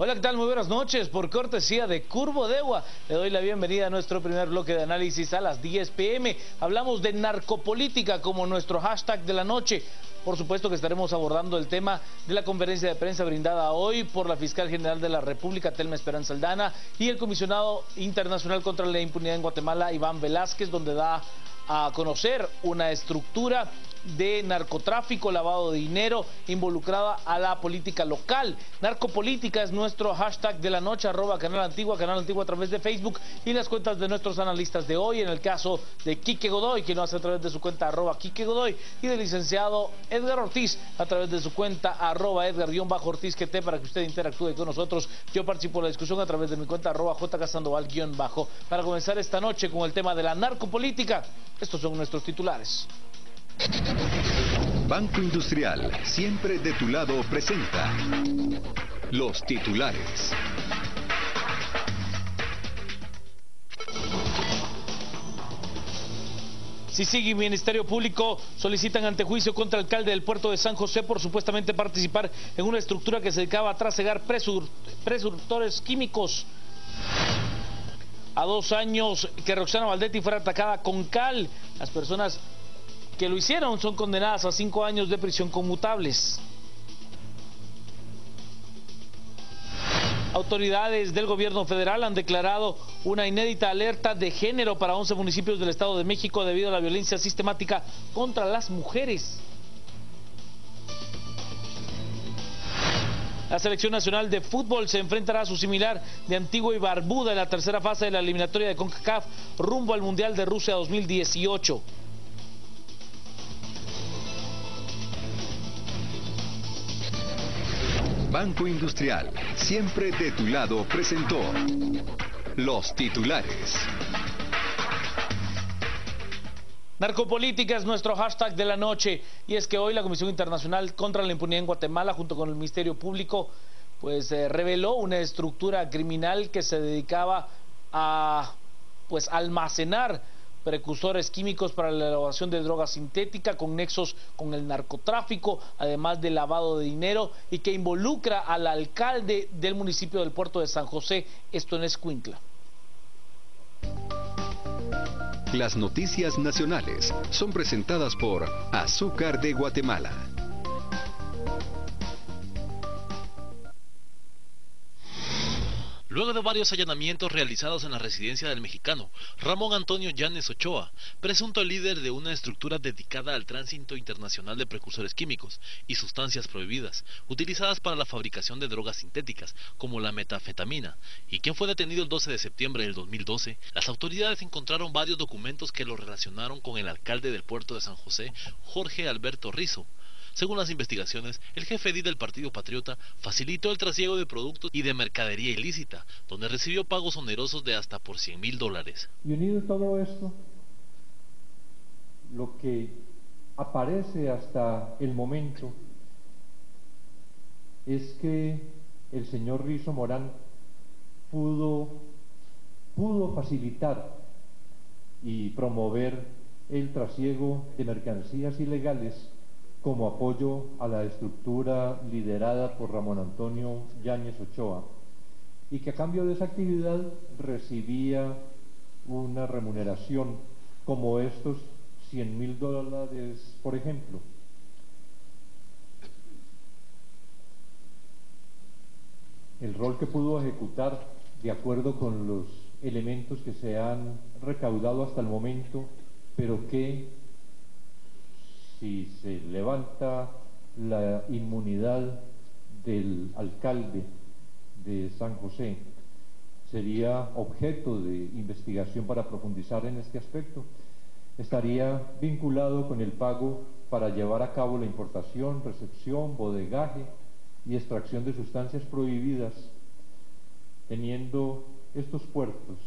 Hola, ¿qué tal? Muy buenas noches. Por cortesía de Curvo Degua, le doy la bienvenida a nuestro primer bloque de análisis a las 10 p.m. Hablamos de narcopolítica como nuestro hashtag de la noche. Por supuesto que estaremos abordando el tema de la conferencia de prensa brindada hoy por la Fiscal General de la República, Telma Esperanza Aldana, y el Comisionado Internacional contra la Impunidad en Guatemala, Iván Velázquez, donde da a conocer una estructura de narcotráfico, lavado de dinero, involucrada a la política local. Narcopolítica es nuestro hashtag de la noche, @Canal Antigua a través de Facebook y las cuentas de nuestros analistas de hoy. En el caso de Quique Godoy, que lo hace a través de su cuenta @Quique Godoy, y del licenciado Edgar Ortiz a través de su cuenta @Edgar_Ortiz para que usted interactúe con nosotros. Yo participo en la discusión a través de mi cuenta @JCasandoval_. Para comenzar esta noche con el tema de la narcopolítica, estos son nuestros titulares. Banco Industrial, siempre de tu lado, presenta los titulares. CICIG y Ministerio Público solicitan antejuicio contra el alcalde del puerto de San José por supuestamente participar en una estructura que se dedicaba a trasegar presurtores químicos. A 2 años que Roxana Valdetti fuera atacada con cal, las personas que lo hicieron son condenadas a 5 años de prisión conmutables. Autoridades del gobierno federal han declarado una inédita alerta de género para 11 municipios del Estado de México debido a la violencia sistemática contra las mujeres. La Selección Nacional de Fútbol se enfrentará a su similar de Antigua y Barbuda en la tercera fase de la eliminatoria de CONCACAF rumbo al Mundial de Rusia 2018. Banco Industrial, siempre de tu lado, presentó los titulares. Narcopolítica es nuestro hashtag de la noche, y es que hoy la Comisión Internacional contra la Impunidad en Guatemala, junto con el Ministerio Público, reveló una estructura criminal que se dedicaba a almacenar precursores químicos para la elaboración de drogas sintéticas con nexos con el narcotráfico, además de lavado de dinero, y que involucra al alcalde del municipio del puerto de San José, esto en Escuintla. Las noticias nacionales son presentadas por Azúcar de Guatemala. Luego de varios allanamientos realizados en la residencia del mexicano Ramón Antonio Yáñez Ochoa, presunto líder de una estructura dedicada al tránsito internacional de precursores químicos y sustancias prohibidas, utilizadas para la fabricación de drogas sintéticas, como la metanfetamina, y quien fue detenido el 12 de septiembre del 2012, las autoridades encontraron varios documentos que lo relacionaron con el alcalde del puerto de San José, Jorge Alberto Rizo. Según las investigaciones, el jefe edil del Partido Patriota facilitó el trasiego de productos y de mercadería ilícita, donde recibió pagos onerosos de hasta por $100,000. Y unido a todo esto, lo que aparece hasta el momento es que el señor Rizo Morán pudo facilitar y promover el trasiego de mercancías ilegales como apoyo a la estructura liderada por Ramón Antonio Yáñez Ochoa, y que a cambio de esa actividad recibía una remuneración como estos $100,000, por ejemplo. El rol que pudo ejecutar, de acuerdo con los elementos que se han recaudado hasta el momento, pero que si se levanta la inmunidad del alcalde de San José, sería objeto de investigación para profundizar en este aspecto. Estaría vinculado con el pago para llevar a cabo la importación, recepción, bodegaje y extracción de sustancias prohibidas, teniendo estos puertos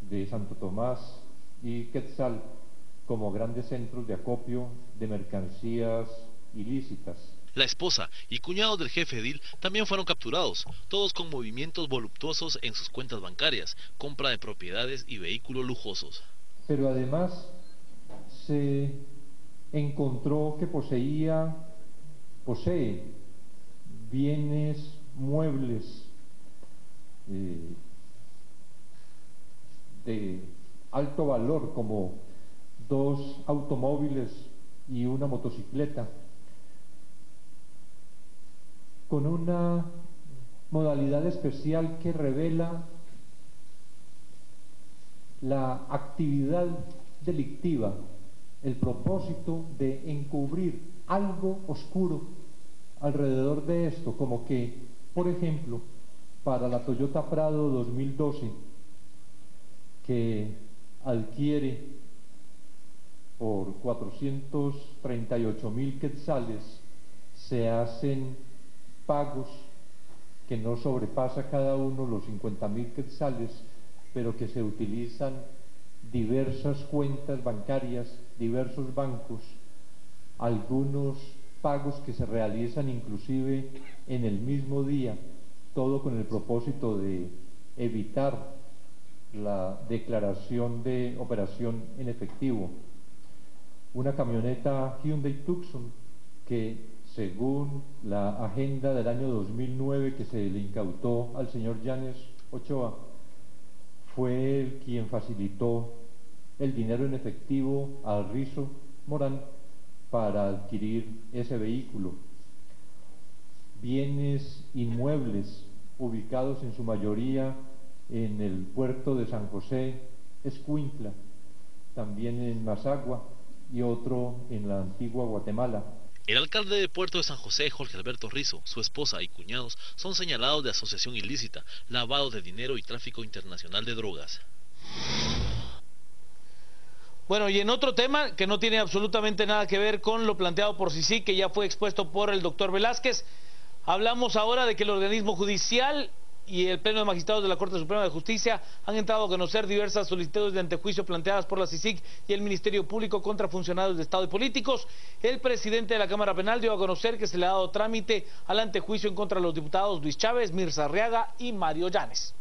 de Santo Tomás y Quetzal como grandes centros de acopio de mercancías ilícitas. La esposa y cuñado del jefe edil también fueron capturados, todos con movimientos voluptuosos en sus cuentas bancarias, compra de propiedades y vehículos lujosos. Pero además se encontró que posee bienes muebles de alto valor como 2 automóviles y una motocicleta, con una modalidad especial que revela la actividad delictiva, el propósito de encubrir algo oscuro alrededor de esto, como que, por ejemplo, para la Toyota Prado 2012, que adquiere por 438.000 quetzales, se hacen pagos que no sobrepasa cada uno los 50.000 quetzales, pero que se utilizan diversas cuentas bancarias, diversos bancos, algunos pagos que se realizan inclusive en el mismo día, todo con el propósito de evitar la declaración de operación en efectivo. Una camioneta Hyundai Tucson que, según la agenda del año 2009 que se le incautó al señor Yanes Ochoa, fue el quien facilitó el dinero en efectivo a Rizo Morán para adquirir ese vehículo. Bienes inmuebles ubicados en su mayoría en el puerto de San José, Escuintla, también en Mazagua y otro en la antigua Guatemala. El alcalde de Puerto de San José, Jorge Alberto Rizo, su esposa y cuñados son señalados de asociación ilícita, lavado de dinero y tráfico internacional de drogas. Bueno, y en otro tema que no tiene absolutamente nada que ver con lo planteado por CICIG, que ya fue expuesto por el doctor Velázquez, hablamos ahora de que el organismo judicial y el Pleno de Magistrados de la Corte Suprema de Justicia han entrado a conocer diversas solicitudes de antejuicio planteadas por la CICIG y el Ministerio Público contra funcionarios de Estado y políticos. El presidente de la Cámara Penal dio a conocer que se le ha dado trámite al antejuicio en contra de los diputados Luis Chávez, Mirza Arriaga y Mario Yanes.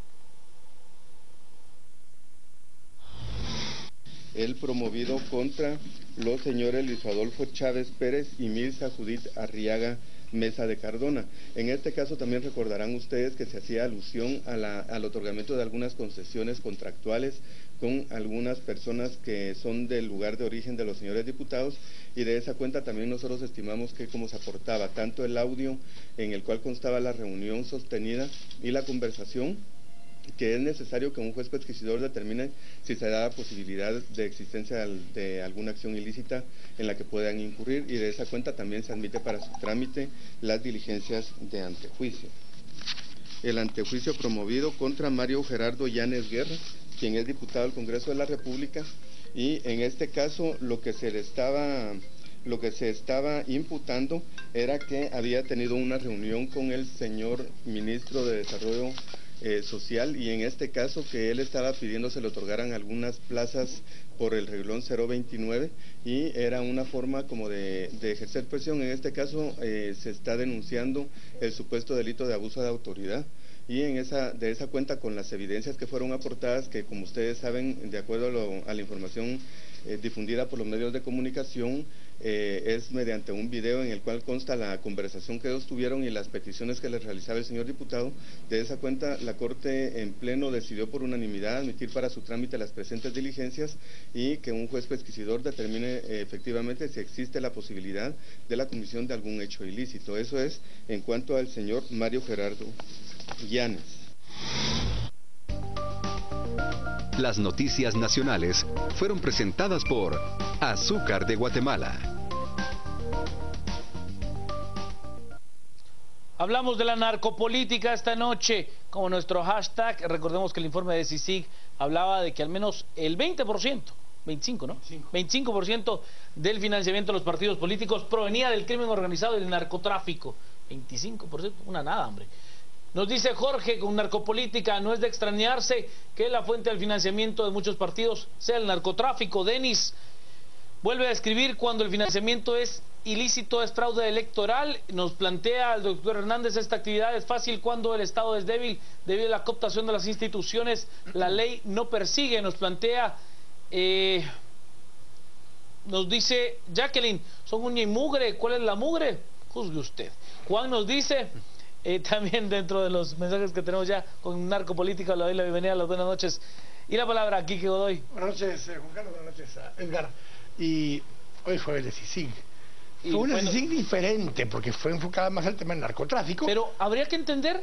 El promovido contra los señores Luis Adolfo Chávez Pérez y Mirza Judith Arriaga Mesa de Cardona. En este caso también recordarán ustedes que se hacía alusión al otorgamiento de algunas concesiones contractuales con algunas personas que son del lugar de origen de los señores diputados, y de esa cuenta también nosotros estimamos que como se aportaba tanto el audio en el cual constaba la reunión sostenida y la conversación, que es necesario que un juez pesquisidor determine si se da la posibilidad de existencia de alguna acción ilícita en la que puedan incurrir, y de esa cuenta también se admite para su trámite las diligencias de antejuicio. El antejuicio promovido contra Mario Gerardo Yanes Guerra, quien es diputado del Congreso de la República, y en este caso lo que se estaba imputando era que había tenido una reunión con el señor ministro de Desarrollo Social, y en este caso que él estaba pidiendo se le otorgaran algunas plazas por el reglón 029, y era una forma como de ejercer presión. En este caso se está denunciando el supuesto delito de abuso de autoridad, y de esa cuenta, con las evidencias que fueron aportadas, que como ustedes saben, de acuerdo a la información difundida por los medios de comunicación, es mediante un video en el cual consta la conversación que ellos tuvieron y las peticiones que le realizaba el señor diputado. De esa cuenta, la Corte en pleno decidió por unanimidad admitir para su trámite las presentes diligencias, y que un juez pesquisidor determine efectivamente si existe la posibilidad de la comisión de algún hecho ilícito. Eso es en cuanto al señor Mario Gerardo Yanes. Las noticias nacionales fueron presentadas por Azúcar de Guatemala. Hablamos de la narcopolítica esta noche como nuestro hashtag. Recordemos que el informe de CICIG hablaba de que al menos el 20%, 25, ¿no? 25% del financiamiento de los partidos políticos provenía del crimen organizado y del narcotráfico. 25%, una nada, hombre. Nos dice Jorge, con narcopolítica no es de extrañarse que la fuente del financiamiento de muchos partidos sea el narcotráfico. Denis vuelve a escribir: cuando el financiamiento es ilícito es fraude electoral. Nos plantea el doctor Hernández: esta actividad es fácil cuando el Estado es débil debido a la cooptación de las instituciones. La ley no persigue. Nos plantea, nos dice Jacqueline: son uña y mugre. ¿Cuál es la mugre? Juzgue usted. Juan nos dice: También dentro de los mensajes que tenemos ya con Narcopolítica, le doy la bienvenida, las buenas noches. Y la palabra a Quique Godoy. Buenas noches, Juan Carlos, buenas noches a Edgar. Y hoy fue el de CICIG. Fue una CICIG diferente, porque fue enfocada más al tema del narcotráfico. Pero habría que entender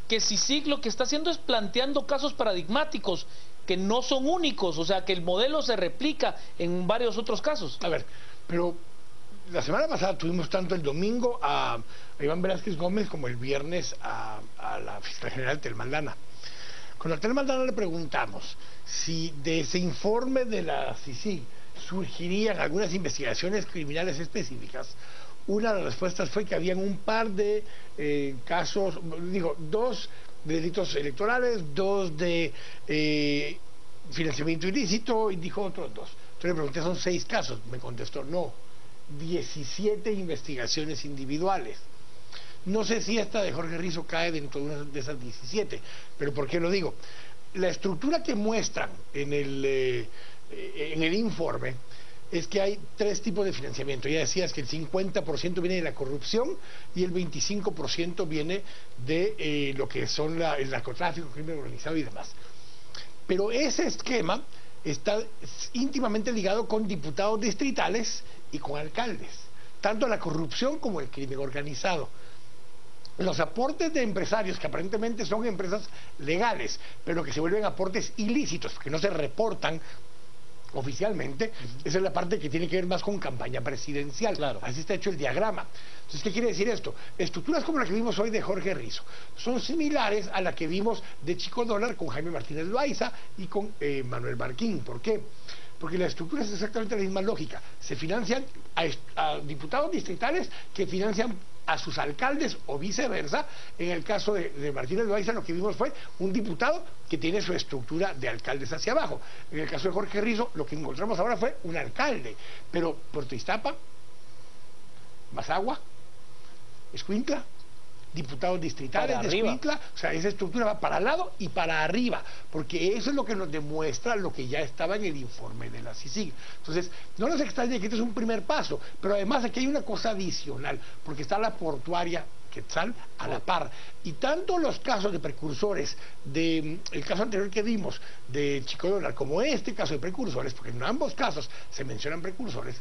que CICIG lo que está haciendo es planteando casos paradigmáticos que no son únicos, o sea, que el modelo se replica en varios otros casos. A ver, pero la semana pasada tuvimos tanto el domingo a Iván Velázquez Gómez como el viernes a la fiscal general Tel Maldana. Con la Tel Maldana le preguntamos si de ese informe de la CICIG surgirían algunas investigaciones criminales específicas. Una de las respuestas fue que habían un par de casos, dos de delitos electorales, dos de financiamiento ilícito, y dijo otros dos. Entonces le pregunté, ¿son 6 casos? Me contestó, no, 17 investigaciones individuales. No sé si esta de Jorge Rizo cae dentro de una de esas 17, pero ¿por qué lo digo? La estructura que muestran en el informe es que hay 3 tipos de financiamiento. Ya decías que el 50% viene de la corrupción y el 25% viene de lo que son el narcotráfico, crimen organizado y demás. Pero ese esquema está íntimamente ligado con diputados distritales y con alcaldes, tanto la corrupción como el crimen organizado. Los aportes de empresarios, que aparentemente son empresas legales, pero que se vuelven aportes ilícitos, porque no se reportan oficialmente, esa es la parte que tiene que ver más con campaña presidencial. Claro. Así está hecho el diagrama. Entonces, ¿qué quiere decir esto? Estructuras como la que vimos hoy de Jorge Rizo son similares a la que vimos de Chico Dólar con Jaime Martínez Loaiza y con Manuel Barquín. ¿Por qué? Porque la estructura es exactamente la misma lógica. Se financian a diputados distritales que financian a sus alcaldes o viceversa. En el caso de Martínez Loaiza lo que vimos fue un diputado que tiene su estructura de alcaldes hacia abajo. En el caso de Jorge Rizo lo que encontramos ahora fue un alcalde, pero Puerto Iztapa, Mazagua, Escuintla, diputados distritales de Escuintla, o sea, esa estructura va para el lado y para arriba, porque eso es lo que nos demuestra lo que ya estaba en el informe de la CICIG. Entonces, no nos extraña que este es un primer paso, pero además aquí hay una cosa adicional, porque está la portuaria Quetzal a la par, y tanto los casos de precursores el caso anterior que vimos de Chico Dólar como este caso de precursores, porque en ambos casos se mencionan precursores,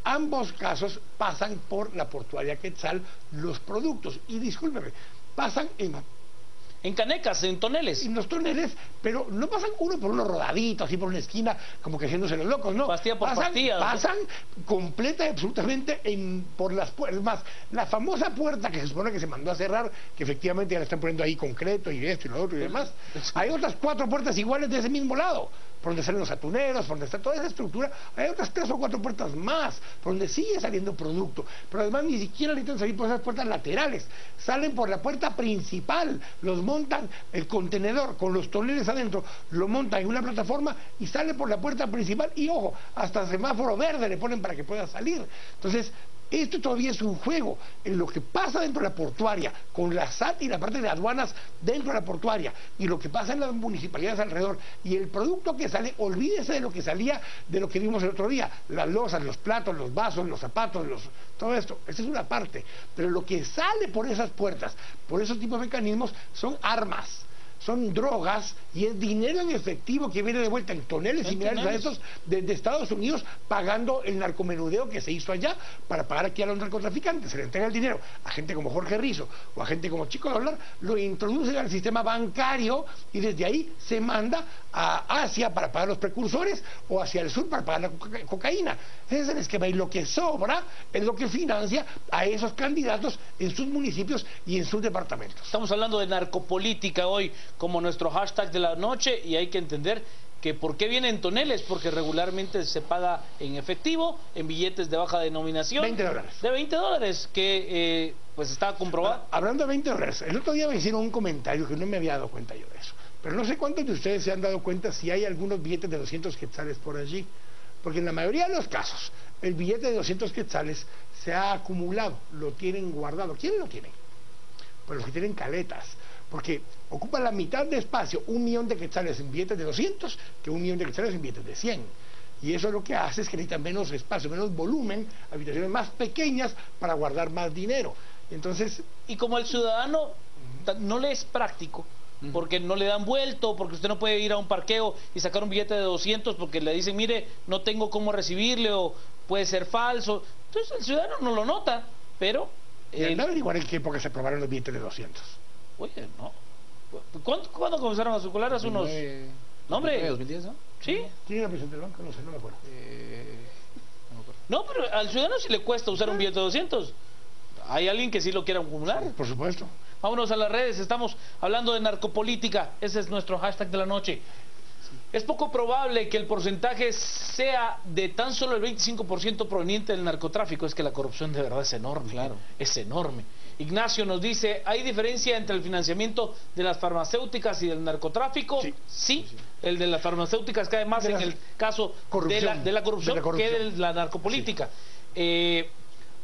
ambos casos pasan por la portuaria Quetzal los productos, y discúlpeme, pasan en canecas, en toneles. En los toneles, pero no pasan uno por uno rodadito, así por una esquina, como que haciéndose los locos, no. Pastilla por pastilla. Pasan completa y absolutamente por las puertas. Más, la famosa puerta que se supone que se mandó a cerrar, que efectivamente ya la están poniendo ahí concreto y esto y lo otro y demás. Hay otras 4 puertas iguales de ese mismo lado, por donde salen los atuneros, por donde está toda esa estructura. Hay otras 3 o 4 puertas más, por donde sigue saliendo producto. Pero además ni siquiera necesitan salir por esas puertas laterales. Salen por la puerta principal, los montan el contenedor con los toneles adentro, lo montan en una plataforma y sale por la puerta principal, y ojo, hasta semáforo verde le ponen para que pueda salir. Entonces, esto todavía es un juego. En lo que pasa dentro de la portuaria, con la SAT y la parte de aduanas dentro de la portuaria, y lo que pasa en las municipalidades alrededor, y el producto que sale, olvídese de lo que salía, de lo que vimos el otro día, las losas, los platos, los vasos, los zapatos, todo esto. Esa es una parte. Pero lo que sale por esas puertas, por esos tipos de mecanismos, son armas, son drogas, y es dinero en efectivo que viene de vuelta en toneles similares a estos de Estados Unidos, pagando el narcomenudeo que se hizo allá para pagar aquí a los narcotraficantes. Se le entrega el dinero a gente como Jorge Rizo o a gente como Chico Dólar, lo introducen al sistema bancario y desde ahí se manda a Asia para pagar los precursores o hacia el sur para pagar la cocaína. Ese es el esquema, y lo que sobra es lo que financia a esos candidatos en sus municipios y en sus departamentos. Estamos hablando de narcopolítica hoy como nuestro hashtag de la noche, y hay que entender que por qué viene en toneles, porque regularmente se paga en efectivo, en billetes de baja denominación. $20. De $20, que pues está comprobado. Hablando de $20, el otro día me hicieron un comentario que no me había dado cuenta yo de eso, pero no sé cuántos de ustedes se han dado cuenta si hay algunos billetes de 200 quetzales por allí, porque en la mayoría de los casos el billete de 200 quetzales se ha acumulado, lo tienen guardado. ¿Quiénes lo tienen? Pues los que tienen caletas, porque ocupa la mitad de espacio 1 millón de quetzales en billetes de 200 que 1 millón de quetzales en billetes de 100. Y eso lo que hace es que necesitan menos espacio, menos volumen, habitaciones más pequeñas para guardar más dinero. Entonces, y como el ciudadano no le es práctico, porque no le dan vuelto, porque usted no puede ir a un parqueo y sacar un billete de 200 porque le dicen, mire, no tengo cómo recibirle o puede ser falso. Entonces el ciudadano no lo nota, pero... no averiguar en qué época se aprobaron los billetes de 200. Oye, no. ¿Cuándo comenzaron a circular? Hace unos... No, hombre. 2010, ¿no? ¿Sí? ¿Quién era presidente del banco? No sé, no me acuerdo. No, pero al ciudadano sí le cuesta usar un billete de 200. Hay alguien que sí lo quiera acumular. Por supuesto. Vámonos a las redes, estamos hablando de narcopolítica, ese es nuestro hashtag de la noche. Es poco probable que el porcentaje sea de tan solo el 25% proveniente del narcotráfico, es que la corrupción de verdad es enorme, claro. Es enorme. Ignacio nos dice, ¿hay diferencia entre el financiamiento de las farmacéuticas y del narcotráfico? Sí. El de las farmacéuticas cae más en el caso de la corrupción que de la narcopolítica. Sí.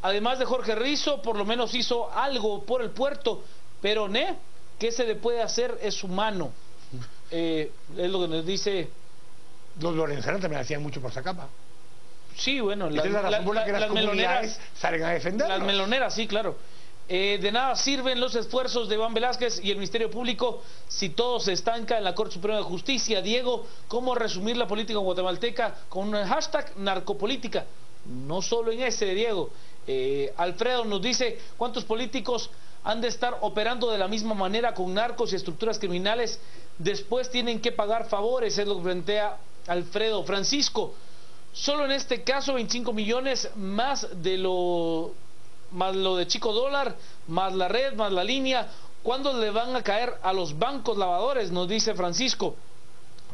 Además de Jorge Rizzo, por lo menos hizo algo por el puerto, pero ¿qué se le puede hacer? Es humano. Es lo que nos dice. Los lorenzanos también hacían mucho por Zacapa. Sí, bueno, las meloneras salen a defenderlos. Las meloneras, sí, claro. De nada sirven los esfuerzos de Iván Velázquez y el Ministerio Público si todo se estanca en la Corte Suprema de Justicia. Diego, ¿cómo resumir la política guatemalteca con un hashtag narcopolítica? No solo en ese, Diego. Alfredo nos dice, ¿cuántos políticos han de estar operando de la misma manera con narcos y estructuras criminales? Después tienen que pagar favores, es lo que plantea Alfredo. Francisco, solo en este caso 25 millones más lo de Chico Dólar, más la red, más la línea. ¿Cuándo le van a caer a los bancos lavadores? Nos dice Francisco.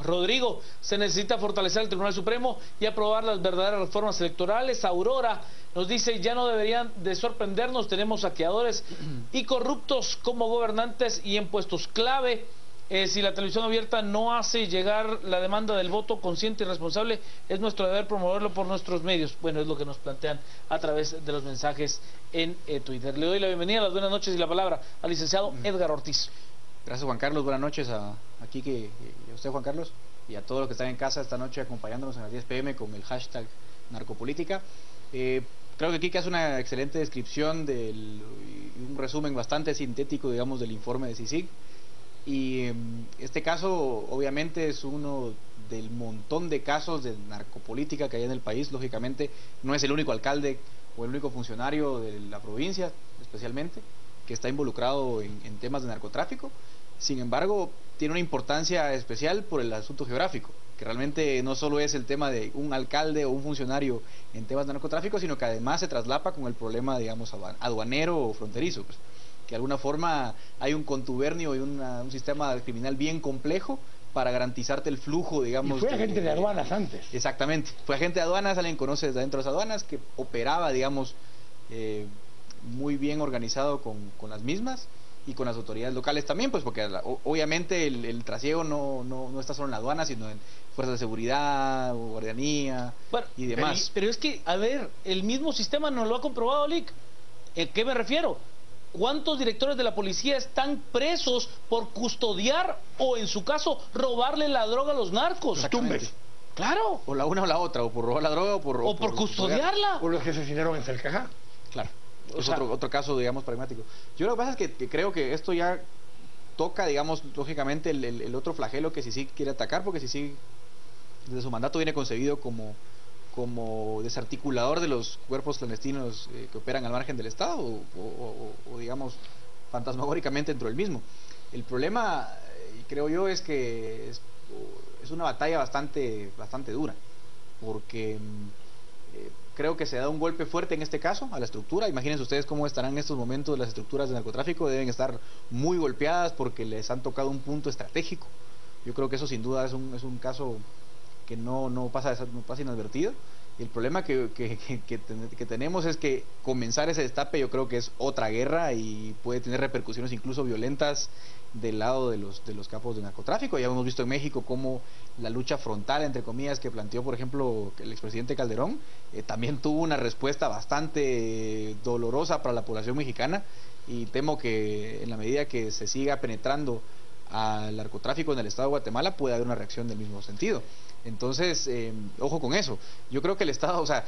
Rodrigo, se necesita fortalecer el Tribunal Supremo y aprobar las verdaderas reformas electorales. Aurora nos dice, ya no deberían de sorprendernos, tenemos saqueadores y corruptos como gobernantes y en puestos clave. Si la televisión abierta no hace llegar la demanda del voto consciente y responsable, es nuestro deber promoverlo por nuestros medios. Bueno, es lo que nos plantean a través de los mensajes en Twitter. Le doy la bienvenida, las buenas noches y la palabra al licenciado Edgar Ortiz. Gracias, Juan Carlos, buenas noches a usted, Juan Carlos, y a todos los que están en casa esta noche acompañándonos en las 10 p.m. con el hashtag narcopolítica. Creo que Kike hace una excelente descripción un resumen bastante sintético, digamos, del informe de CICIG. Y este caso obviamente es uno del montón de casos de narcopolítica que hay en el país. Lógicamente no es el único alcalde o el único funcionario de la provincia especialmente que está involucrado en temas de narcotráfico. Sin embargo, tiene una importancia especial por el asunto geográfico, que realmente no solo es el tema de un alcalde o un funcionario en temas de narcotráfico, sino que además se traslapa con el problema, digamos, aduanero o fronterizo, pues, que de alguna forma hay un contubernio y un sistema criminal bien complejo para garantizarte el flujo, digamos. Y fue agente de aduanas antes. Exactamente, fue agente de aduanas, alguien conoce desde dentro de las aduanas, que operaba, digamos, muy bien organizado con las mismas y con las autoridades locales también, pues porque obviamente el trasiego no está solo en la aduana, sino en fuerzas de seguridad, guardianía, bueno, y demás. Pero es que, a ver, el mismo sistema nos lo ha comprobado, Lick. ¿A qué me refiero? ¿Cuántos directores de la policía están presos por custodiar o, en su caso, robarle la droga a los narcos? Costumbres. Claro. O la una o la otra, o por robar la droga o por custodiarla. O los que asesinaron en Salcajá. Claro. Es otro caso, digamos, pragmático. Yo lo que pasa es que creo que esto ya toca, digamos, lógicamente el otro flagelo que CICIG quiere atacar, porque CICIG desde su mandato viene concebido como desarticulador de los cuerpos clandestinos que operan al margen del Estado o digamos, fantasmagóricamente dentro del mismo. El problema, creo yo, es que es una batalla bastante dura, porque creo que se da un golpe fuerte en este caso a la estructura. Imagínense ustedes cómo estarán en estos momentos las estructuras de narcotráfico. Deben estar muy golpeadas porque les han tocado un punto estratégico. Yo creo que eso sin duda es un caso que no pasa inadvertido. Y el problema que tenemos es que comenzar ese destape, yo creo que es otra guerra y puede tener repercusiones incluso violentas del lado de los capos de narcotráfico. Ya hemos visto en México cómo la lucha frontal, entre comillas, que planteó, por ejemplo, el expresidente Calderón, también tuvo una respuesta bastante dolorosa para la población mexicana, y temo que en la medida que se siga penetrando al narcotráfico en el estado de Guatemala puede haber una reacción del mismo sentido. Entonces, ojo con eso. Yo creo que el Estado, o sea,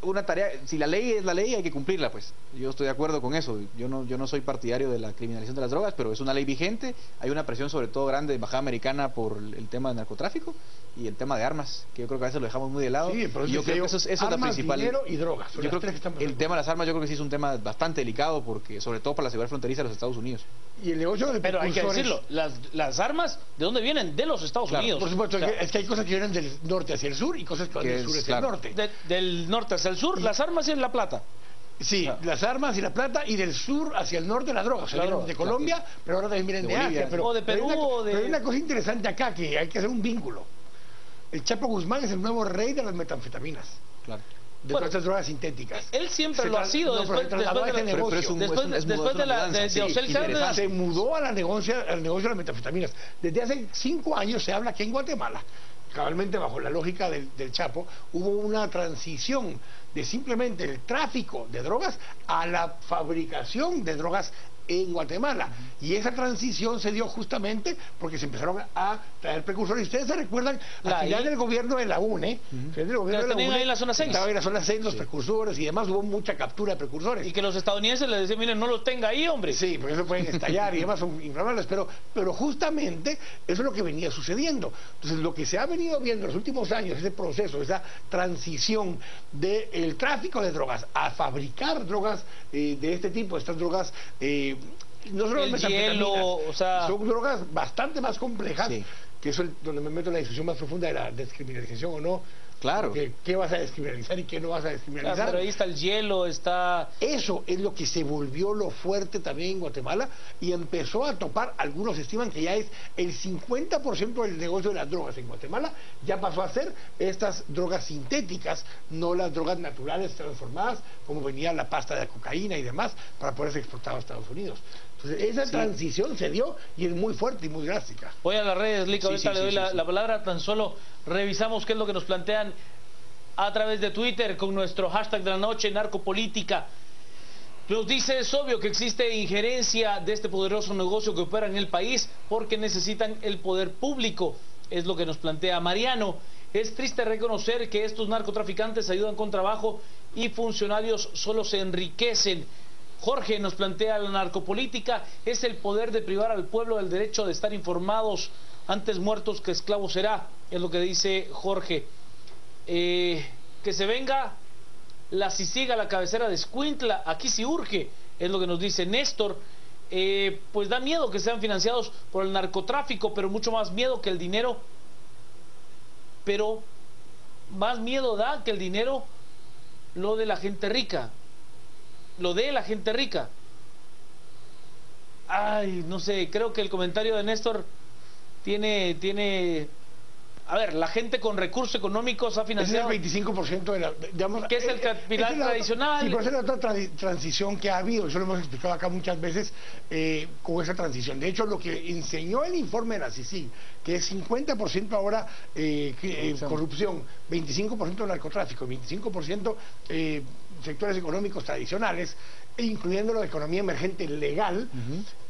una tarea, si la ley es la ley, hay que cumplirla, pues. Yo estoy de acuerdo con eso. Yo no soy partidario de la criminalización de las drogas, pero es una ley vigente. Hay una presión sobre todo grande de Embajada Americana por el tema de narcotráfico y el tema de armas, que yo creo que a veces lo dejamos muy de lado. Sí, pero y yo creo que eso es la principal. Dinero y drogas. Yo creo que el tema de las armas, yo creo que sí es un tema bastante delicado, porque sobre todo para la seguridad fronteriza de los Estados Unidos. Y el negocio de Pero hay que decirlo, las armas, ¿de dónde vienen? De los Estados Unidos. Por supuesto, O sea, es que hay cosas que vienen del norte hacia el sur y cosas que van del sur hacia el norte. del norte hacia el sur, las armas y en La Plata. Sí, las armas y la plata, y del sur hacia el norte las drogas. O sea, vienen de Colombia, pero ahora también vienen de Asia. Pero, o de Perú, pero hay una cosa interesante acá, que hay que hacer un vínculo. El Chapo Guzmán es el nuevo rey de las metanfetaminas. Claro. De todas estas drogas sintéticas. Él siempre lo ha sido después de la se mudó al negocio de las metanfetaminas. Desde hace 5 años se habla que en Guatemala, cabalmente bajo la lógica del Chapo, hubo una transición de simplemente el tráfico de drogas a la fabricación de drogas en Guatemala. Y esa transición se dio justamente porque se empezaron a traer precursores. Ustedes se recuerdan, al final del gobierno de la UNE, ahí en la zona 6. Estaba en la zona 6 los precursores y demás, hubo mucha captura de precursores. Y que los estadounidenses les decían, miren, no los tenga ahí, hombre. Sí, porque eso pueden estallar y demás, son inflamables, pero justamente eso es lo que venía sucediendo. Entonces, lo que se ha venido viendo en los últimos años, ese proceso, esa transición del tráfico de drogas a fabricar drogas de este tipo, estas drogas no solo el hielo, o sea, son drogas bastante más complejas, que eso es donde me meto en la discusión más profunda de la descriminalización o no. Claro. ¿Qué vas a descriminalizar y qué no vas a descriminalizar? Claro, pero ahí está el hielo, está... Eso es lo que se volvió lo fuerte también en Guatemala y empezó a topar, algunos estiman que ya es el 50% del negocio de las drogas en Guatemala, ya pasó a ser estas drogas sintéticas, no las drogas naturales transformadas, como venía la pasta de cocaína y demás, para poder ser exportado a Estados Unidos. Entonces, esa transición se dio y es muy fuerte y muy drástica. Voy a las redes, Lica, ahorita le doy la palabra, tan solo revisamos qué es lo que nos plantean a través de Twitter con nuestro hashtag de la noche, narcopolítica. Nos dice, es obvio que existe injerencia de este poderoso negocio que opera en el país porque necesitan el poder público, es lo que nos plantea Mariano. Es triste reconocer que estos narcotraficantes ayudan con trabajo y funcionarios solo se enriquecen. Jorge nos plantea, la narcopolítica es el poder de privar al pueblo del derecho de estar informados, antes muertos que esclavos será, es lo que dice Jorge. Que se venga la CICIG a la cabecera de Escuintla, aquí sí urge, es lo que nos dice Néstor. Pues da miedo que sean financiados por el narcotráfico, pero mucho más miedo que el dinero, pero más miedo da que el dinero lo de la gente rica. Lo de la gente rica. Ay, no sé, creo que el comentario de Néstor tiene... A ver, la gente con recursos económicos ha financiado... Es el 25% de la... Digamos, que es el capital tradicional. Sí, pero esa es la otra transición que ha habido. Eso lo hemos explicado acá muchas veces con esa transición. De hecho, lo que enseñó el informe de la CICIG, que es 50% ahora corrupción, 25% narcotráfico, 25% sectores económicos tradicionales, incluyendo la economía emergente legal,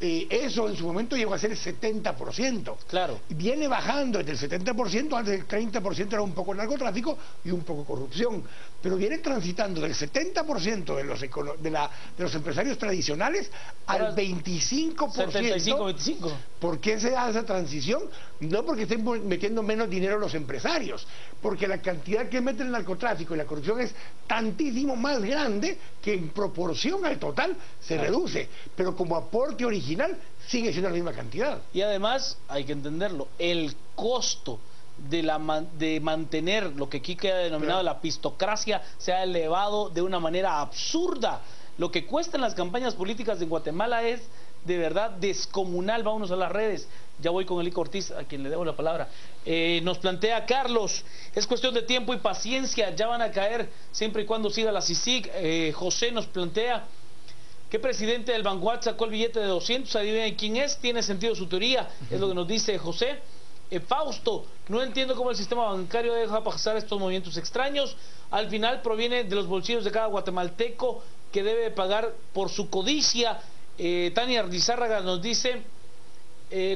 eso en su momento llegó a ser el 70%. Claro. Viene bajando desde el 70%, antes el 30% era un poco narcotráfico y un poco corrupción, pero viene transitando del 70% de los empresarios tradicionales al 25%. 75-25. ¿Por qué se da esa transición? No porque estén metiendo menos dinero los empresarios, porque la cantidad que mete el narcotráfico y la corrupción es tantísimo más grande que en proporción al total se reduce, pero como aporte original sigue siendo la misma cantidad. Y además, hay que entenderlo, el costo de mantener lo que aquí queda denominado la pistocracia se ha elevado de una manera absurda. Lo que cuestan las campañas políticas en Guatemala es de verdad descomunal. Vámonos a las redes. Ya voy con Elico Ortiz, a quien le debo la palabra. Nos plantea Carlos, es cuestión de tiempo y paciencia, ya van a caer siempre y cuando siga la CICIG. José nos plantea, ¿qué presidente del Vanguard sacó el billete de 200? Adivinen quién es, tiene sentido su teoría, es lo que nos dice José. Fausto, no entiendo cómo el sistema bancario deja pasar estos movimientos extraños. Al final proviene de los bolsillos de cada guatemalteco que debe pagar por su codicia. Tania Ardizárraga nos dice,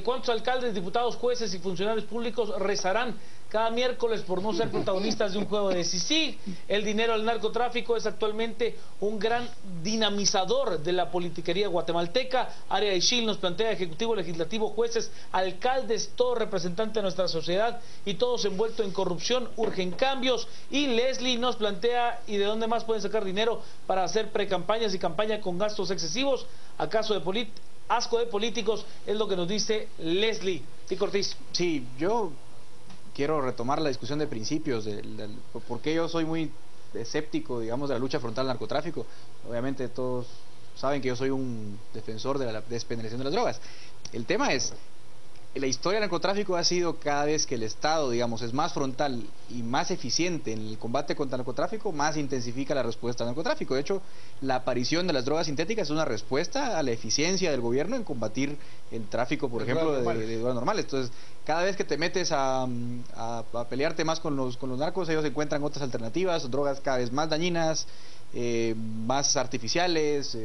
¿cuántos alcaldes, diputados, jueces y funcionarios públicos rezarán cada miércoles por no ser protagonistas de un juego de CICIG. El dinero del narcotráfico es actualmente un gran dinamizador de la politiquería guatemalteca. Área Ishil nos plantea ejecutivo, legislativo, jueces, alcaldes, todo representante de nuestra sociedad y todos envueltos en corrupción, urgen cambios. Y Leslie nos plantea, ¿y de dónde más pueden sacar dinero para hacer precampañas y campaña con gastos excesivos? ¿Acaso de asco de políticos? Es lo que nos dice Leslie. Sí, Cortés. Sí, yo quiero retomar la discusión de principios, porque yo soy muy escéptico, digamos, de la lucha frontal al narcotráfico. Obviamente todos saben que yo soy un defensor de la despenalización de las drogas. El tema es, la historia del narcotráfico ha sido cada vez que el Estado, digamos, es más frontal y más eficiente en el combate contra el narcotráfico, más intensifica la respuesta al narcotráfico. De hecho, la aparición de las drogas sintéticas es una respuesta a la eficiencia del gobierno en combatir el tráfico, por ejemplo, de drogas normales. Entonces, cada vez que te metes a pelearte más con los narcos, ellos encuentran otras alternativas, drogas cada vez más dañinas, más artificiales,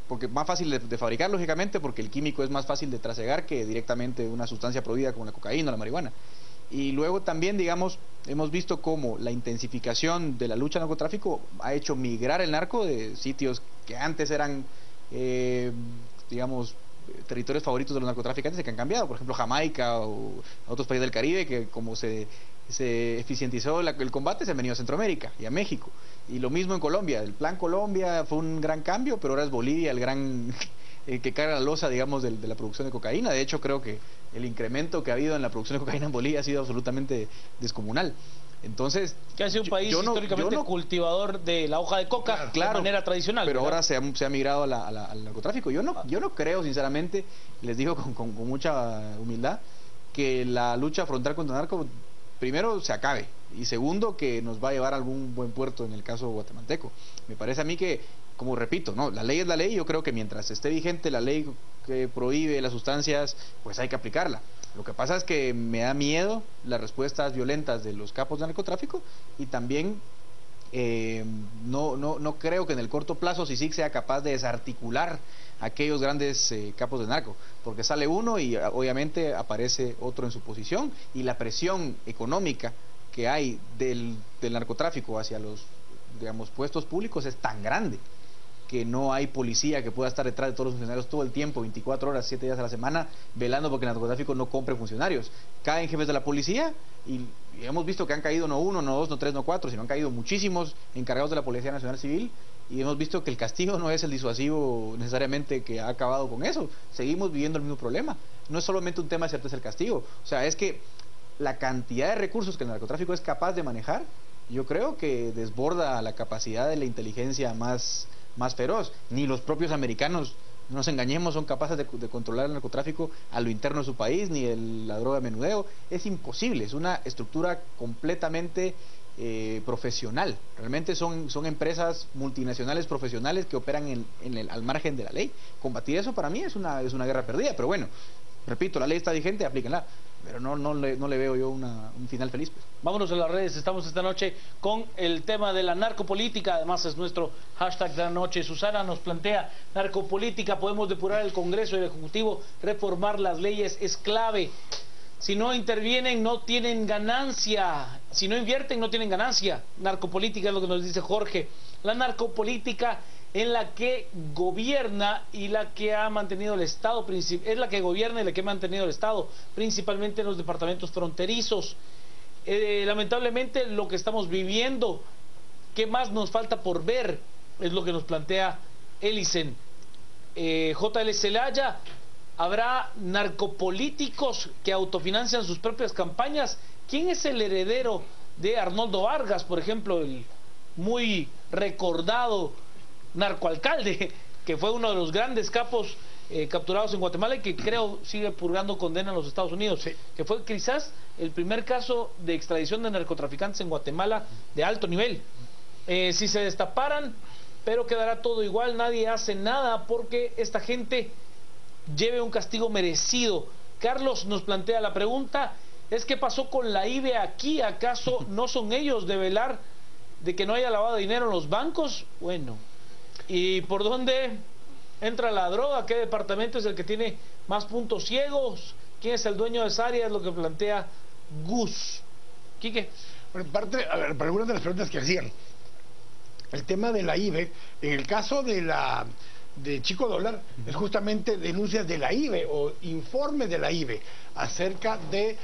porque más fácil de fabricar, lógicamente, porque el químico es más fácil de trasegar que directamente una sustancia prohibida como la cocaína o la marihuana. Y luego también, digamos, hemos visto cómo la intensificación de la lucha al narcotráfico ha hecho migrar el narco de sitios que antes eran, digamos, territorios favoritos de los narcotraficantes, que han cambiado, por ejemplo Jamaica o otros países del Caribe, que como se eficientizó el combate, se han venido a Centroamérica y a México. Y lo mismo en Colombia, el Plan Colombia fue un gran cambio, pero ahora es Bolivia el gran que carga la losa, digamos, de la producción de cocaína. De hecho, creo que el incremento que ha habido en la producción de cocaína en Bolivia ha sido absolutamente descomunal. Entonces, que ha sido un país históricamente cultivador de la hoja de coca, claro, de manera tradicional. Pero ahora se ha migrado al narcotráfico. Yo no creo, sinceramente, les digo con mucha humildad, que la lucha frontal contra el narco, primero, se acabe, y segundo, que nos va a llevar a algún buen puerto en el caso guatemalteco. Me parece a mí que, como repito, no, la ley es la ley. Yo creo que mientras esté vigente la ley que prohíbe las sustancias, pues hay que aplicarla. Lo que pasa es que me da miedo las respuestas violentas de los capos de narcotráfico, y también no creo que en el corto plazo CICIG sea capaz de desarticular aquellos grandes capos de narco, porque sale uno y obviamente aparece otro en su posición, y la presión económica que hay del narcotráfico hacia los, digamos, puestos públicos es tan grande que no hay policía que pueda estar detrás de todos los funcionarios todo el tiempo, 24 horas, 7 días a la semana, velando porque el narcotráfico no compre funcionarios. Caen jefes de la policía y hemos visto que han caído no uno, no dos, no tres, no cuatro, sino han caído muchísimos encargados de la Policía Nacional Civil, y hemos visto que el castigo no es el disuasivo necesariamente que ha acabado con eso. Seguimos viviendo el mismo problema. No es solamente un tema de certeza el castigo, o sea, es que la cantidad de recursos que el narcotráfico es capaz de manejar, yo creo que desborda la capacidad de la inteligencia más feroz. Ni los propios americanos, no nos engañemos, son capaces de controlar el narcotráfico a lo interno de su país, ni la droga de menudeo. Es imposible, es una estructura completamente profesional. Realmente son empresas multinacionales profesionales que operan al margen de la ley. Combatir eso para mí es una guerra perdida, pero bueno, repito, la ley está vigente, aplíquenla. Pero no le veo yo un final feliz, pues. Vámonos a las redes. Estamos esta noche con el tema de la narcopolítica. Además es nuestro hashtag de la noche. Susana nos plantea: narcopolítica, podemos depurar el Congreso y el Ejecutivo, reformar las leyes es clave. Si no intervienen, no tienen ganancia. Si no invierten, no tienen ganancia. Narcopolítica es lo que nos dice Jorge. La narcopolítica en la que gobierna y la que ha mantenido el Estado, es la que gobierna y la que ha mantenido el Estado, principalmente en los departamentos fronterizos. Lamentablemente lo que estamos viviendo, ¿qué más nos falta por ver? Es lo que nos plantea Elicen. JL Celaya: ¿habrá narcopolíticos que autofinancian sus propias campañas? ¿Quién es el heredero de Arnoldo Vargas, por ejemplo, el muy recordado narcoalcalde, que fue uno de los grandes capos capturados en Guatemala y que creo sigue purgando condena en los Estados Unidos? Sí. Que fue quizás el primer caso de extradición de narcotraficantes en Guatemala de alto nivel. Si se destaparan, pero quedará todo igual, nadie hace nada porque esta gente lleve un castigo merecido. Carlos nos plantea la pregunta: ¿es qué pasó con la IBE aquí? ¿Acaso no son ellos de velar de que no haya lavado de dinero en los bancos? Bueno, ¿y por dónde entra la droga? ¿Qué departamento es el que tiene más puntos ciegos? ¿Quién es el dueño de esa área? Es lo que plantea Gus. Quique. Bueno, parte, a ver, para algunas de las preguntas que hacían, el tema de la IBE, en el caso de Chico Dólar, es justamente denuncias de la IBE o informes de la IBE acerca de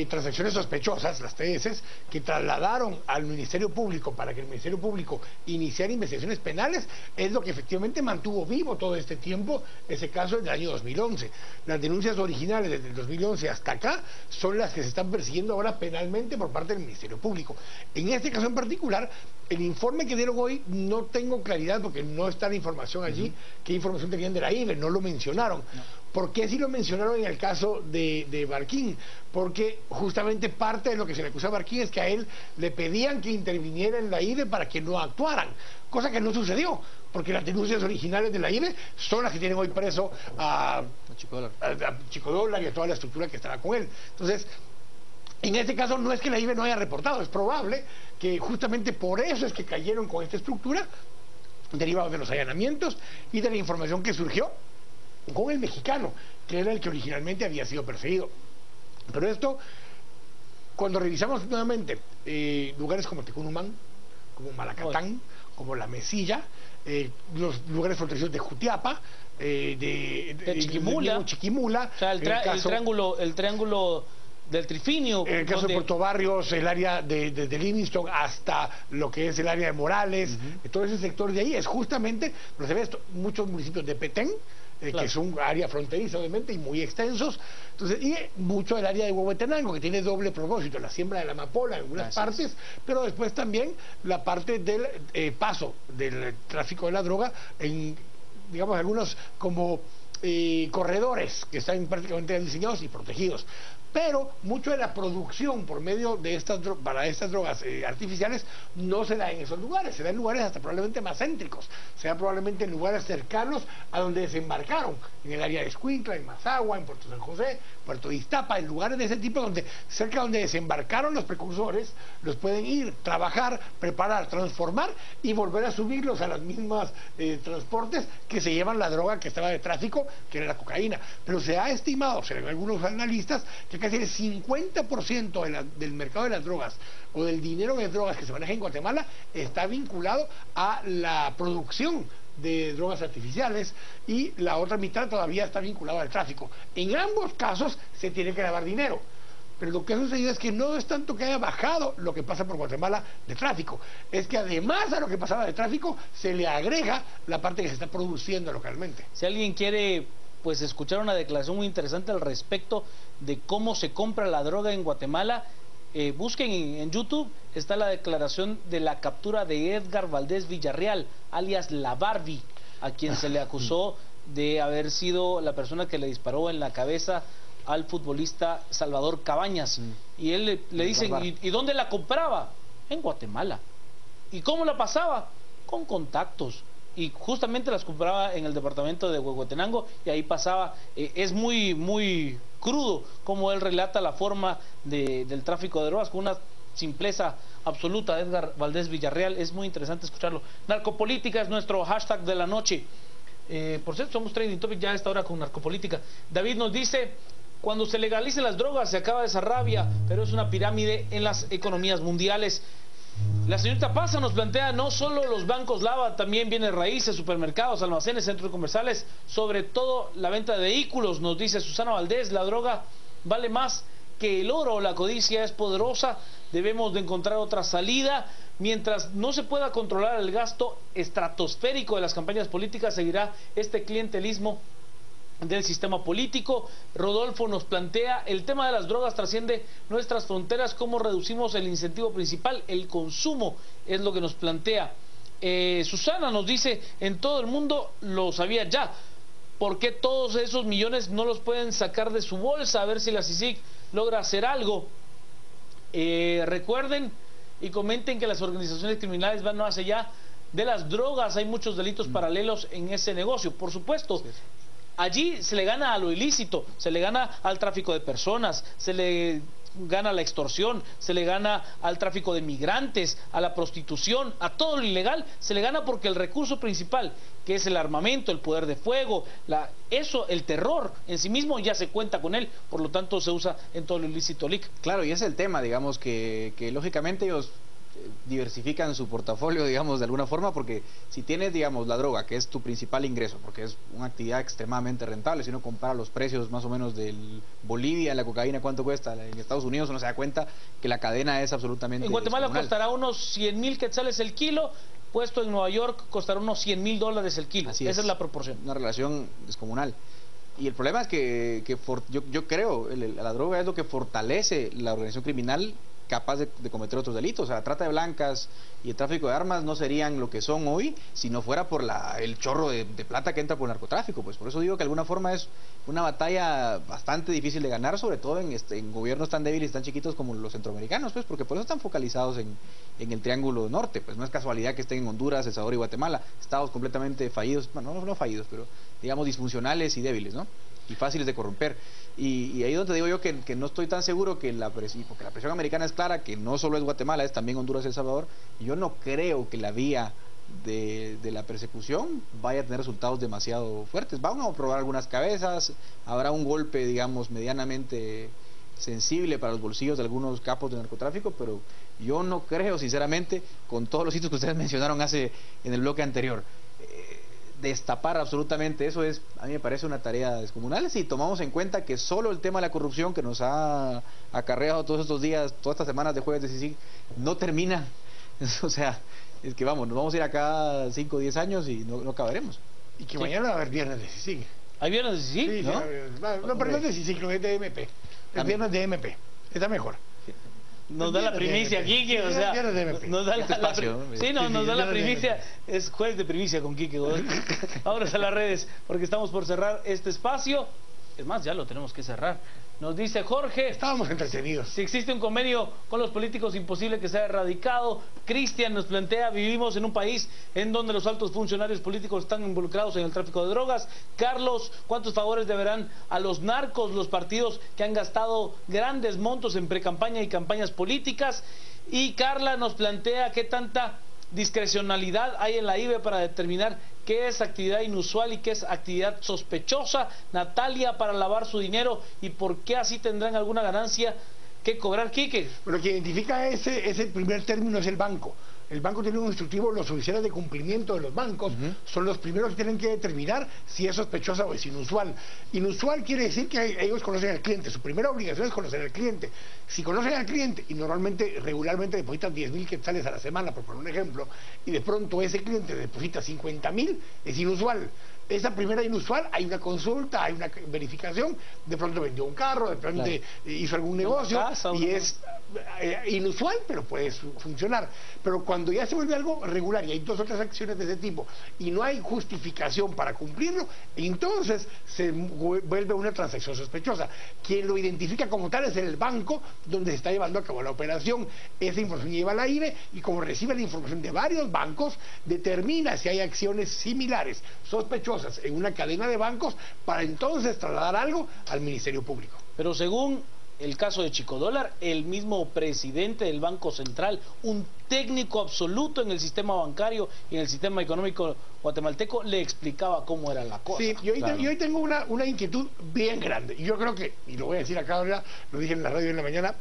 transacciones sospechosas, las TS, que trasladaron al Ministerio Público para que el Ministerio Público iniciara investigaciones penales, es lo que efectivamente mantuvo vivo todo este tiempo ese caso del año 2011. Las denuncias originales desde el 2011 hasta acá son las que se están persiguiendo ahora penalmente por parte del Ministerio Público. En este caso en particular, el informe que dieron hoy no tengo claridad porque no está la información allí, qué información tenían de la IBE, no lo mencionaron. ¿Por qué sí lo mencionaron en el caso de Barquín? Porque justamente parte de lo que se le acusa a Barquín es que a él le pedían que interviniera en la IBE para que no actuaran, cosa que no sucedió, porque las denuncias originales de la IBE son las que tienen hoy preso a Chico Dólar y a toda la estructura que estaba con él. Entonces, en este caso no es que la IBE no haya reportado, es probable que justamente por eso es que cayeron con esta estructura, derivados de los allanamientos y de la información que surgió con el mexicano, que era el que originalmente había sido perseguido. Pero esto, cuando revisamos nuevamente lugares como Tecunumán, como Malacatán, como La Mesilla, los lugares fronterizos de Jutiapa, de Chiquimula, o sea, el triángulo del Trifinio. En el caso de Puerto Barrios, el área desde Livingston hasta lo que es el área de Morales, todo ese sector de ahí es justamente, no se ve esto, muchos municipios de Petén, claro, que es un área fronteriza obviamente y muy extensos, entonces, y mucho del área de Huehuetenango, que tiene doble propósito, la siembra de la amapola en algunas partes, pero después también la parte del paso del tráfico de la droga en, digamos, algunos como corredores que están prácticamente diseñados y protegidos. Pero mucho de la producción por medio de para estas drogas artificiales no se da en esos lugares, se da en lugares hasta probablemente más céntricos, se da probablemente en lugares cercanos a donde desembarcaron, en el área de Escuintla, en Mazagua, en Puerto San José, Puerto de Iztapa, en lugares de ese tipo donde cerca donde desembarcaron los precursores, los pueden ir, trabajar, preparar, transformar y volver a subirlos a las mismas transportes que se llevan la droga que estaba de tráfico, que era la cocaína. Pero se ha estimado, según algunos analistas, que casi el 50% del mercado de las drogas o del dinero de drogas que se maneja en Guatemala está vinculado a la producción de drogas artificiales y la otra mitad todavía está vinculado al tráfico. En ambos casos se tiene que lavar dinero, pero lo que ha sucedido es que no es tanto que haya bajado lo que pasa por Guatemala de tráfico, es que además a lo que pasaba de tráfico se le agrega la parte que se está produciendo localmente. Si alguien quiere pues escuchar una declaración muy interesante al respecto de cómo se compra la droga en Guatemala, busquen en YouTube, está la declaración de la captura de Edgar Valdés Villarreal, alias La Barbie, a quien se le acusó de haber sido la persona que le disparó en la cabeza al futbolista Salvador Cabañas. Y él le dicen, ¿y dónde la compraba? En Guatemala. ¿Y cómo la pasaba? Con contactos. Y justamente las compraba en el departamento de Huehuetenango y ahí pasaba. Es muy crudo como él relata la forma del tráfico de drogas con una simpleza absoluta. Edgar Valdés Villarreal, es muy interesante escucharlo. Narcopolítica es nuestro hashtag de la noche. Por cierto, somos Trending Topic ya a esta hora con narcopolítica. David nos dice: cuando se legalicen las drogas se acaba esa rabia, pero es una pirámide en las economías mundiales. La señorita Paza nos plantea, no solo los bancos lava, también bienes raíces, supermercados, almacenes, centros comerciales, sobre todo la venta de vehículos. Nos dice Susana Valdés, la droga vale más que el oro, la codicia es poderosa, debemos de encontrar otra salida. Mientras no se pueda controlar el gasto estratosférico de las campañas políticas, seguirá este clientelismo del sistema político. Rodolfo nos plantea, el tema de las drogas trasciende nuestras fronteras, ¿cómo reducimos el incentivo principal? El consumo es lo que nos plantea. Susana nos dice, en todo el mundo lo sabía ya, ¿por qué todos esos millones no los pueden sacar de su bolsa? A ver si la CICIG logra hacer algo. Recuerden y comenten que las organizaciones criminales van más allá de las drogas, hay muchos delitos paralelos en ese negocio, por supuesto. Allí se le gana a lo ilícito, se le gana al tráfico de personas, se le gana la extorsión, se le gana al tráfico de migrantes, a la prostitución, a todo lo ilegal, se le gana porque el recurso principal, que es el armamento, el poder de fuego, el terror en sí mismo ya se cuenta con él, por lo tanto se usa en todo lo ilícito LIC. Claro, y es el tema, digamos, que lógicamente ellos diversifican su portafolio, digamos, de alguna forma, porque si tienes, digamos, la droga, que es tu principal ingreso, porque es una actividad extremadamente rentable, si uno compara los precios más o menos del Bolivia, la cocaína, cuánto cuesta, en Estados Unidos uno se da cuenta que la cadena es absolutamente En Guatemala descomunal. costará unos 100,000 quetzales el kilo, puesto en Nueva York costará unos $100,000 el kilo. Así Esa es la proporción. Una relación descomunal. Y el problema es que yo creo, la droga es lo que fortalece la organización criminal capaz de cometer otros delitos. O sea, la trata de blancas y el tráfico de armas no serían lo que son hoy si no fuera por el chorro de plata que entra por el narcotráfico. Pues por eso digo que de alguna forma es una batalla bastante difícil de ganar, sobre todo en gobiernos tan débiles y tan chiquitos como los centroamericanos, pues porque por eso están focalizados en el Triángulo Norte. Pues no es casualidad que estén en Honduras, El Salvador y Guatemala, estados completamente fallidos, bueno, no fallidos, pero digamos disfuncionales y débiles, ¿no? Y fáciles de corromper. Y ahí es donde digo yo que no estoy tan seguro porque la presión americana es clara, que no solo es Guatemala, es también Honduras y El Salvador. Y yo no creo que la vía de la persecución vaya a tener resultados demasiado fuertes. Van a probar algunas cabezas, habrá un golpe, digamos, medianamente sensible para los bolsillos de algunos capos de narcotráfico, pero yo no creo, sinceramente, con todos los sitios que ustedes mencionaron en el bloque anterior, destapar absolutamente eso a mí me parece una tarea descomunal si tomamos en cuenta que solo el tema de la corrupción que nos ha acarreado todos estos días, todas estas semanas de jueves de CICIG, no termina. O sea, es que nos vamos a ir acá 5 o 10 años y no acabaremos. Y que mañana va a haber viernes de CICIG. ¿Hay viernes de CICIG? Sí, ¿no? No, pero no es de CICIG, no es de MP. El viernes de MP. Está mejor. Nos da la primicia, Quique, o sea, nos da la primicia, es jueves de primicia con Quique. Vámonos a las redes, porque estamos por cerrar este espacio. Es más, ya lo tenemos que cerrar. Nos dice Jorge, estábamos entretenidos. Si existe un convenio con los políticos, imposible que sea erradicado. Cristian nos plantea, vivimos en un país en donde los altos funcionarios políticos están involucrados en el tráfico de drogas. Carlos, ¿cuántos favores deberán a los narcos los partidos que han gastado grandes montos en precampaña y campañas políticas? Y Carla nos plantea qué tanta discrecionalidad hay en la IVE para determinar qué es actividad inusual y qué es actividad sospechosa. Natalia, para lavar su dinero, y por qué así tendrán alguna ganancia que cobrar, Quique. Lo que identifica ese primer término es el banco. El banco tiene un instructivo, los oficiales de cumplimiento de los bancos son los primeros que tienen que determinar si es sospechosa o es inusual. Inusual quiere decir que ellos conocen al cliente, su primera obligación es conocer al cliente. Si conocen al cliente y regularmente depositan 10,000 quetzales a la semana, por poner un ejemplo, y de pronto ese cliente deposita 50,000, es inusual. Esa primera inusual, hay una consulta, hay una verificación, de pronto vendió un carro, de pronto hizo algún negocio, y es inusual, pero puede funcionar. Pero cuando ya se vuelve algo regular y hay 2 o 3 acciones de ese tipo y no hay justificación para cumplirlo, entonces se vuelve una transacción sospechosa. Quien lo identifica como tal es el banco donde se está llevando a cabo la operación. Esa información lleva a la IVE y como recibe la información de varios bancos, determina si hay acciones similares, sospechosas en una cadena de bancos, para entonces trasladar algo al Ministerio Público. Pero según el caso de Chico Dólar, el mismo presidente del Banco Central, un técnico absoluto en el sistema bancario y en el sistema económico guatemalteco, le explicaba cómo era la cosa. Sí, yo hoy tengo una inquietud bien grande. Y yo creo que, y lo voy a decir acá ahora, lo dije en la radio en la mañana,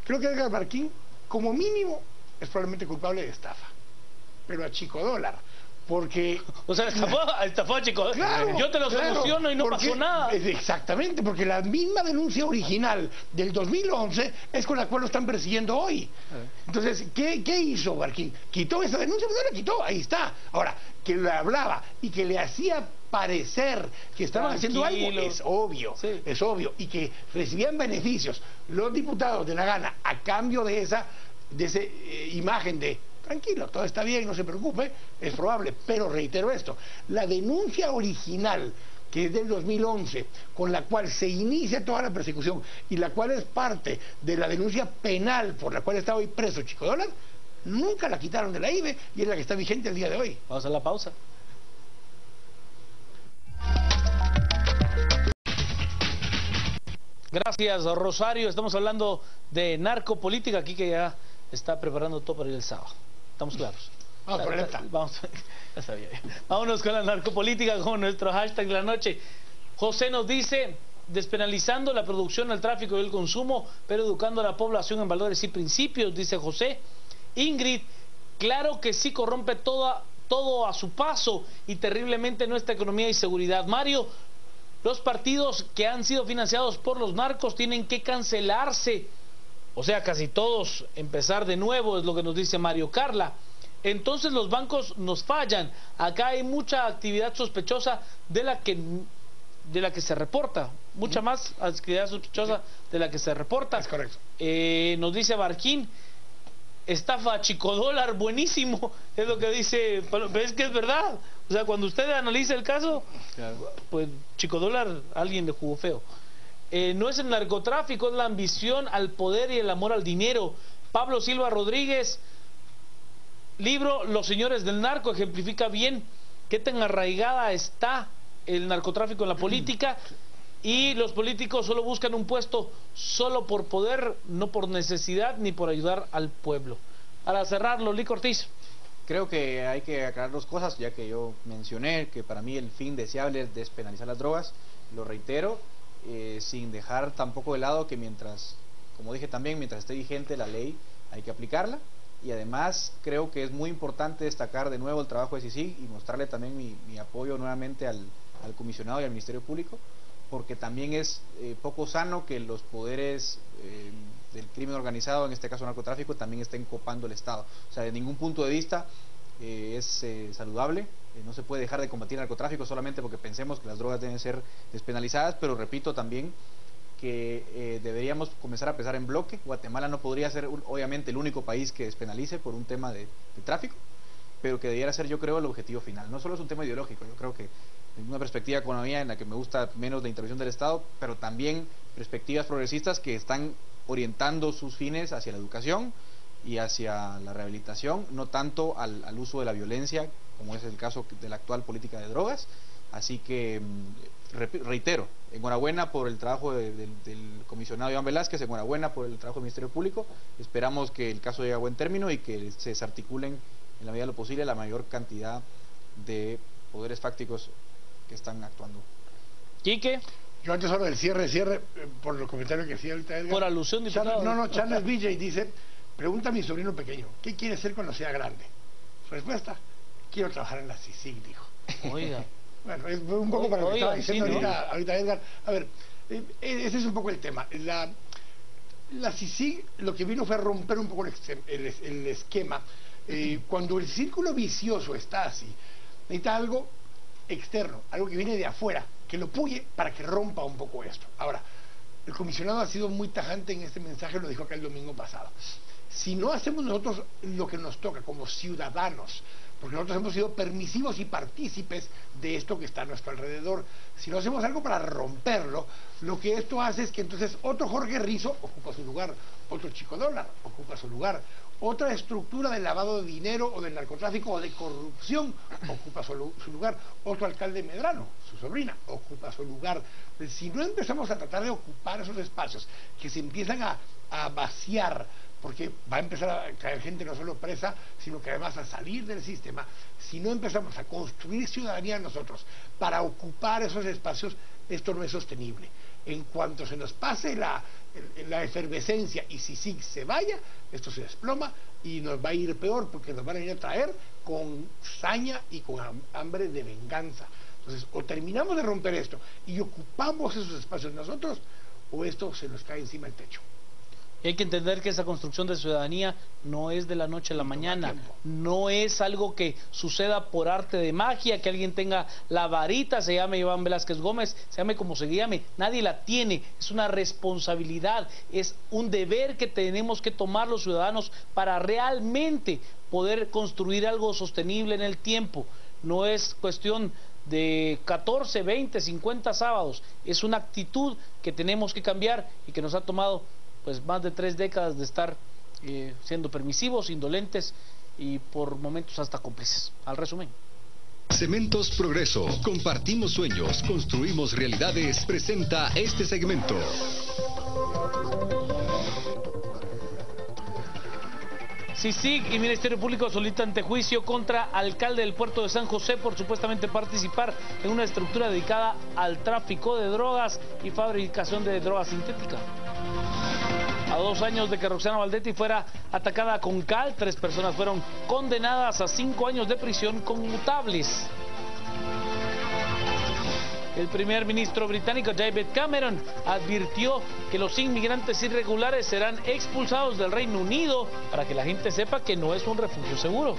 creo que Edgar Barquín, como mínimo, es probablemente culpable de estafa. Pero a Chico Dólar, porque... O sea, estafó a Chico. Claro, yo te lo soluciono y no pasó nada. Exactamente, porque la misma denuncia original del 2011 es con la cual lo están persiguiendo hoy. Entonces, ¿qué hizo Barquín? ¿Quitó esa denuncia? Pues no la quitó, ahí está. Ahora, que le hablaba y que le hacía parecer que estaban haciendo algo, es obvio, es obvio. Y que recibían beneficios los diputados de la gana a cambio de esa imagen de... Tranquilo, todo está bien, no se preocupe, es probable, pero reitero esto, la denuncia original, que es del 2011, con la cual se inicia toda la persecución y la cual es parte de la denuncia penal por la cual está hoy preso Chico Dólar, nunca la quitaron de la IVE y es la que está vigente el día de hoy. Vamos a la pausa. Gracias, Rosario. Estamos hablando de narcopolítica aquí, que ya está preparando todo para ir el sábado. ¿Estamos claros? Vamos por esta. Ya sabía. Vámonos con la narcopolítica, con nuestro hashtag de la noche. José nos dice: despenalizando la producción, el tráfico y el consumo, pero educando a la población en valores y principios, dice José. Ingrid: claro que sí corrompe todo a su paso y terriblemente nuestra economía y seguridad. Mario: los partidos que han sido financiados por los narcos tienen que cancelarse. O sea, casi todos, empezar de nuevo, es lo que nos dice Mario. Carla: entonces los bancos nos fallan. Acá hay mucha actividad sospechosa de la que se reporta. Mucha más actividad sospechosa de la que se reporta. Es correcto. Nos dice Barquín: estafa Chico Dólar, buenísimo. Es lo que dice, pero es que es verdad. O sea, cuando usted analiza el caso, claro, pues Chico Dólar, alguien le jugó feo. No es el narcotráfico, es la ambición al poder y el amor al dinero. Pablo Silva Rodríguez: libro Los Señores del Narco ejemplifica bien qué tan arraigada está el narcotráfico en la política, y los políticos solo buscan un puesto solo por poder, no por necesidad ni por ayudar al pueblo. Para cerrar, Loli Ortiz. Creo que hay que aclarar dos cosas, ya que yo mencioné que para mí el fin deseable es despenalizar las drogas. Lo reitero, sin dejar tampoco de lado que mientras, como dije también, mientras esté vigente la ley, hay que aplicarla. Y además creo que es muy importante destacar de nuevo el trabajo de CICIG y mostrarle también mi apoyo nuevamente al comisionado y al Ministerio Público, porque también es poco sano que los poderes del crimen organizado, en este caso narcotráfico, también estén copando el Estado. O sea, de ningún punto de vista es saludable. No se puede dejar de combatir el narcotráfico solamente porque pensemos que las drogas deben ser despenalizadas, pero repito también que deberíamos comenzar a pensar en bloque. Guatemala no podría ser obviamente el único país que despenalice por un tema de tráfico, pero que debiera ser, yo creo, el objetivo final. No solo es un tema ideológico, yo creo que en una perspectiva de economía en la que me gusta menos la intervención del Estado, pero también perspectivas progresistas que están orientando sus fines hacia la educación y hacia la rehabilitación, no tanto al uso de la violencia, como es el caso de la actual política de drogas. Así que reitero, enhorabuena por el trabajo del comisionado Iván Velázquez, enhorabuena por el trabajo del Ministerio Público. Esperamos que el caso llegue a buen término y que se desarticulen en la medida de lo posible la mayor cantidad de poderes fácticos que están actuando. Quique. Yo antes hablo del cierre, por los comentarios que hacía ahorita Edgar. Por alusión, diputado. Charles Villa dice: pregunta a mi sobrino pequeño, ¿qué quiere ser cuando sea grande? Su respuesta: quiero trabajar en la CICIG, dijo. Oiga. Bueno, es un poco para lo que estaba diciendo sí, ahorita Edgar. A ver, ese es un poco el tema. La CICIG lo que vino fue a romper un poco el esquema. Cuando el círculo vicioso está así, necesita algo externo, algo que viene de afuera, que lo puye para que rompa un poco esto. Ahora, el comisionado ha sido muy tajante en este mensaje, lo dijo acá el domingo pasado. Si no hacemos nosotros lo que nos toca como ciudadanos, porque nosotros hemos sido permisivos y partícipes de esto que está a nuestro alrededor, si no hacemos algo para romperlo, lo que esto hace es que entonces otro Jorge Rizzo ocupa su lugar, otro Chico Dólar ocupa su lugar, otra estructura de lavado de dinero o del narcotráfico o de corrupción ocupa su lugar, otro alcalde Medrano, su sobrina, ocupa su lugar. Si no empezamos a tratar de ocupar esos espacios que se empiezan a vaciar, porque va a empezar a caer gente no solo presa, sino que además a salir del sistema, si no empezamos a construir ciudadanía nosotros para ocupar esos espacios, esto no es sostenible. En cuanto se nos pase la efervescencia y si sí se vaya, esto se desploma y nos va a ir peor, porque nos van a ir a traer con saña y con hambre de venganza. Entonces, o terminamos de romper esto y ocupamos esos espacios nosotros, o esto se nos cae encima del techo. Y hay que entender que esa construcción de ciudadanía no es de la noche a la mañana, no es algo que suceda por arte de magia, que alguien tenga la varita, se llame Iván Velázquez Gómez, se llame como se llame, nadie la tiene, es una responsabilidad, es un deber que tenemos que tomar los ciudadanos para realmente poder construir algo sostenible en el tiempo. No es cuestión de 14, 20, 50 sábados, es una actitud que tenemos que cambiar y que nos ha tomado pues más de 3 décadas de estar siendo permisivos, indolentes y por momentos hasta cómplices. Al resumen. Cementos Progreso. Compartimos sueños, construimos realidades. Presenta este segmento. CICIG y Ministerio Público solicitan antejuicio contra alcalde del puerto de San José por supuestamente participar en una estructura dedicada al tráfico de drogas y fabricación de drogas sintéticas. A 2 años de que Roxana Valdetti fuera atacada con cal, 3 personas fueron condenadas a 5 años de prisión conmutables. El primer ministro británico David Cameron advirtió que los inmigrantes irregulares serán expulsados del Reino Unido para que la gente sepa que no es un refugio seguro.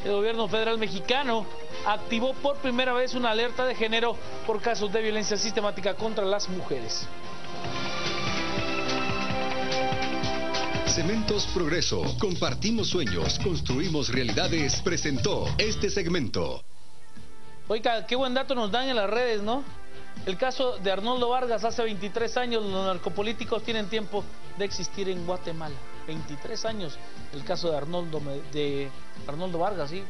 El gobierno federal mexicano activó por primera vez una alerta de género por casos de violencia sistemática contra las mujeres. Cementos Progreso. Compartimos sueños, construimos realidades. Presentó este segmento. Oiga, qué buen dato nos dan en las redes, ¿no? El caso de Arnoldo Vargas, hace 23 años los narcopolíticos tienen tiempo de existir en Guatemala. 23 años el caso de Arnoldo Vargas, ¿sí?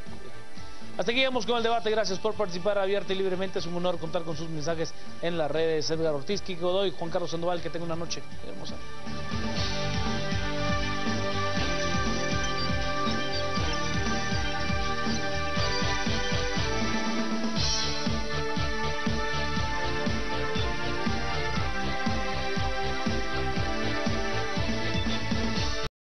Hasta aquí llegamos con el debate. Gracias por participar abierta y libremente. Es un honor contar con sus mensajes en las redes. Edgar Ortiz, Kiko Godoy, Juan Carlos Sandoval. Que tenga una noche hermosa.